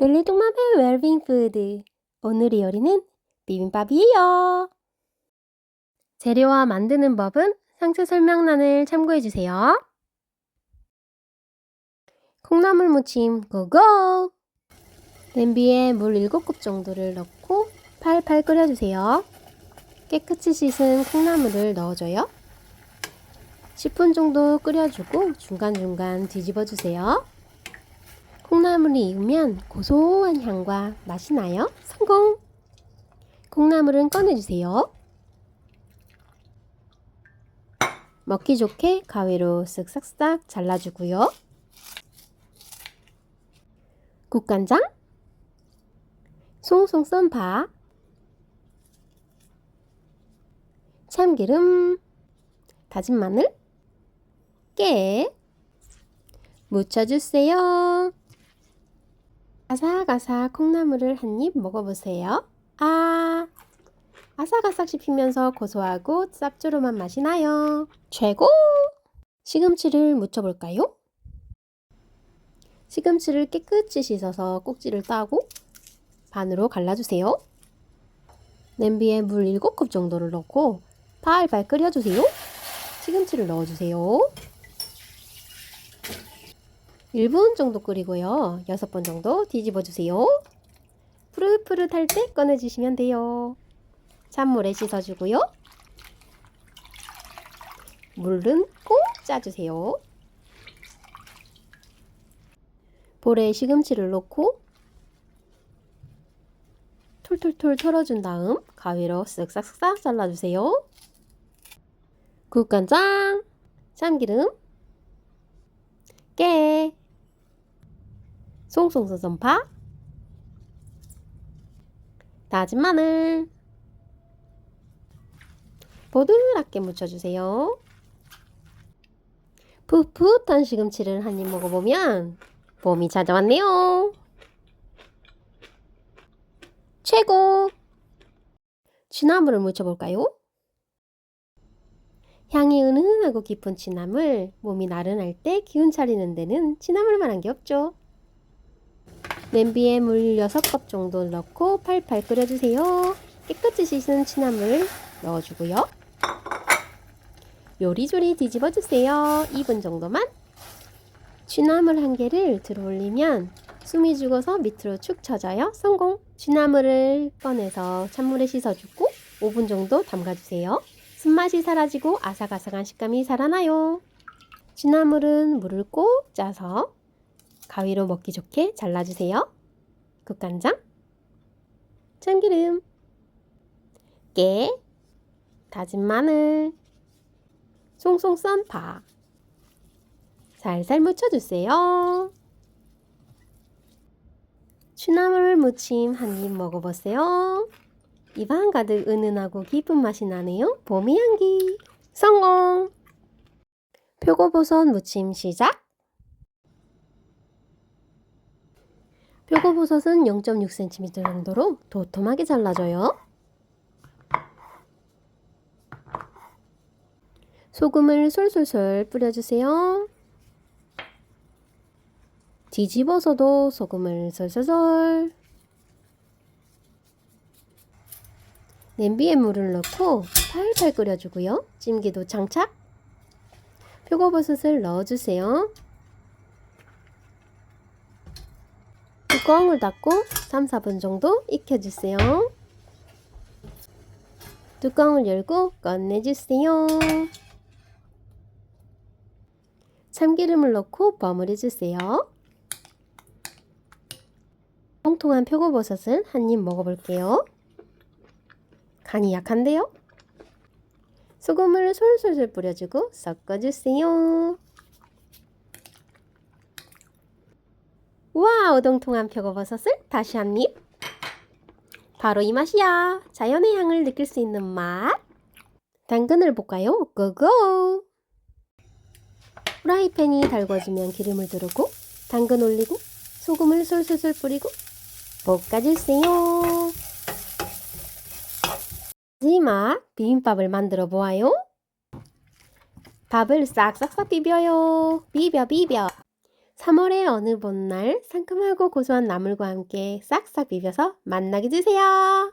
릴리동맘의 웰빙 푸드. 오늘의 요리는 비빔밥이에요. 재료와 만드는 법은 상세 설명란을 참고해주세요. 콩나물 무침 고고! 냄비에 물 7컵 정도를 넣고 팔팔 끓여주세요. 깨끗이 씻은 콩나물을 넣어줘요. 10분 정도 끓여주고 중간중간 뒤집어주세요. 콩나물이 익으면 고소한 향과 맛이 나요. 성공! 콩나물은 꺼내주세요. 먹기 좋게 가위로 쓱싹싹 잘라주고요. 국간장, 송송 썬 파, 참기름, 다진 마늘, 깨 묻혀주세요. 아삭아삭 콩나물을 한 입 먹어보세요. 아삭아삭 씹히면서 고소하고 쌉조름한 맛이 나요. 최고! 시금치를 무쳐볼까요? 시금치를 깨끗이 씻어서 꼭지를 따고 반으로 갈라주세요. 냄비에 물 7컵 정도를 넣고 팔팔 끓여주세요. 시금치를 넣어주세요. 1분 정도 끓이고요. 6번 정도 뒤집어주세요. 푸릇푸릇할 때 꺼내주시면 돼요. 찬물에 씻어주고요. 물은 꼭 짜주세요. 볼에 시금치를 넣고 툴툴툴 털어준 다음 가위로 쓱싹쓱싹 잘라주세요. 국간장, 참기름, 깨, 송송 썬 파, 다진 마늘 보들하게 묻혀주세요. 풋풋한 시금치를 한 입 먹어보면 봄이 찾아왔네요. 최고! 취나물을 무쳐볼까요? 향이 은은하고 깊은 취나물, 몸이 나른할 때 기운 차리는 데는 취나물만한 게 없죠. 냄비에 물 6컵 정도 넣고 팔팔 끓여주세요. 깨끗이 씻은 취나물 넣어주고요. 요리조리 뒤집어주세요. 2분 정도만. 취나물 한 개를 들어 올리면 숨이 죽어서 밑으로 축 처져요. 성공! 취나물을 꺼내서 찬물에 씻어주고 5분 정도 담가주세요. 쓴맛이 사라지고 아삭아삭한 식감이 살아나요. 취나물은 물을 꼭 짜서 가위로 먹기 좋게 잘라주세요. 국간장, 참기름, 깨, 다진 마늘, 송송 썬 파 살살 묻혀주세요. 취나물 무침 한 입 먹어보세요. 입안 가득 은은하고 깊은 맛이 나네요. 봄의 향기. 성공! 표고버섯 무침 시작! 표고버섯은 0.6cm 정도로 도톰하게 잘라줘요. 소금을 솔솔솔 뿌려주세요. 뒤집어서도 소금을 솔솔솔. 냄비에 물을 넣고 팔팔 끓여주고요. 찜기도 장착. 표고버섯을 넣어주세요. 뚜껑을 닫고 3-4분 정도 익혀주세요. 뚜껑을 열고 꺼내주세요. 참기름을 넣고 버무려주세요. 통통한 표고버섯을 한 입 먹어볼게요. 간이 약한데요? 소금을 솔솔솔 뿌려주고 섞어주세요. 우와, 오동통한 표고버섯을 다시 한 입. 바로 이 맛이야. 자연의 향을 느낄 수 있는 맛. 당근을 볶아요. 고고! 프라이팬이 달궈지면 기름을 두르고 당근 올리고 소금을 솔솔솔 뿌리고 볶아주세요. 마지막 비빔밥을 만들어 보아요. 밥을 싹싹싹 비벼요. 비벼. 3월의 어느 봄날 상큼하고 고소한 나물과 함께 싹싹 비벼서 맛나게 드세요.